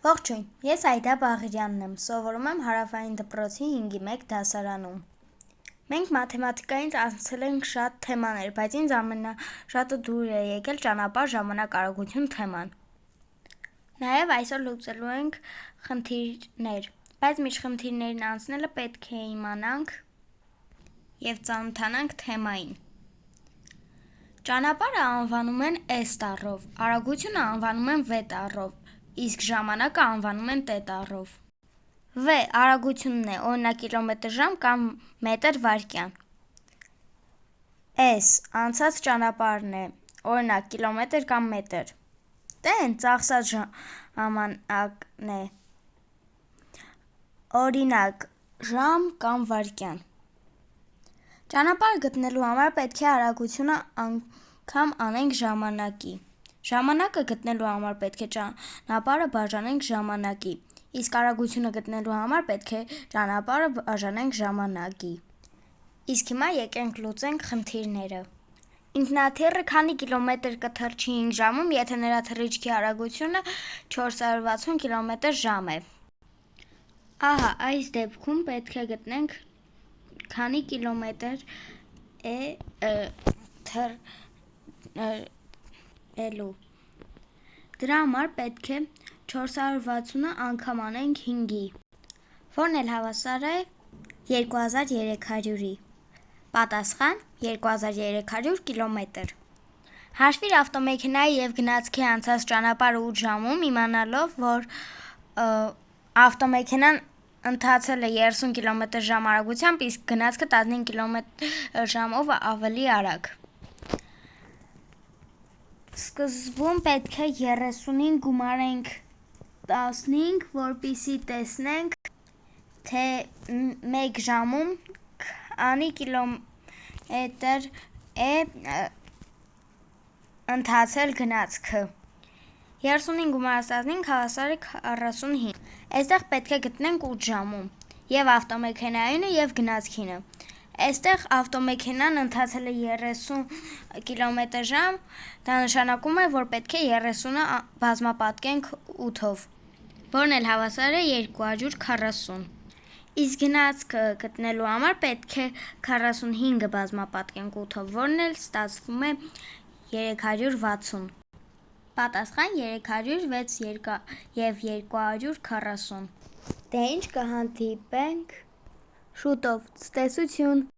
Ողջույն, ես Այդա Բաղիրյանն եմ, սովորում եմ Հարավային դպրոցի 5-1 դասարանում։ Մենք մաթեմատիկայից անցել ենք շատ թեմաներ, բայց ինձ ամենաշատը դուր է եկել ճանապարհ, ժամանակ, արագություն թեման։ Նաև այսօր լուծելու ենք խնդիրներ, բայց միշտ խնդիրներն անցնելը պետք է իմանանք և ծանոթանանք թեմային։ Ճանապարհը անվանում են S տառով, արագությունը անվանում են V տառով, իսկ ժամանակը անվանում են T տառով։ V արագությունն է, օրինակ կիլոմետր/ժ կամ մետր/վայրկյան։ S անցած ճանապարհն է, օրինակ կիլոմետր կամ մետր։ T-ն ծախսած ժամանակն է, օրինակ ժամ կամ վայրկյան։ Ճանապարհ գտնելու համար պետք է արագությունը անգամ անենք ժամանակի։ Ժամանակը գտնելու համար պետք է ճանապարհը բաժանենք ժամանակի, իսկ արագությունը գտնելու համար պետք է ճանապարհը բաժանենք ժամանակի։ Իսկ հիմա եկենք լուծենք խնդիրները։ Ինքնաթիռը քանի կիլոմետր կթռչի 5 ժամում, եթե նրա թռիչքի արագությունը 460 կմ/ժ է։ Ահա, այս դեպքում պետք է գտնենք քանի կիլոմետր է թռելու։ Դրա համար պետք է 460-ը անգամ անենք 5-ի, որն էլ հավասար է 2300-ի։ Պատասխան՝ 2300 կիլոմետր։ Հաշվիր ավտոմեքենայի և գնացքի անցած ճանապարհը 8 ժամում, իմանալով, որ ավտոմեքենան ընթացել է 30 կմ/ժ արագությամբ, իսկ գնացքը 15 կմ/ժ-ով ավելի արագ։ Սկզբում պետք է 30-ին գումարենք 15, որպեսզի տեսնենք, թե 1 ժամում քանի կիլոմետր է ընթացել գնացքը։ 30-ին գումարած 15 հավասար է 45։ Այստեղ պետք է գտնենք 8 ժամում և ավտոմեքենայինը և գնացքինը։ Այստեղ ավտոմեքենան ընթացել է 30 կմ/ժ, դա նշանակում է, որ պետք է 30-ը բազմապատկենք 8-ով, որն էլ հավասար է 240։ Իսկ գնացքը գտնելու համար պետք է 45-ը բազմապատկենք 8-ով, որն էլ ստացվում է 360։ Պատասխան՝ 306 և 240։ Դե ինչ, կհանդիպենք շուտով, ցտեսություն։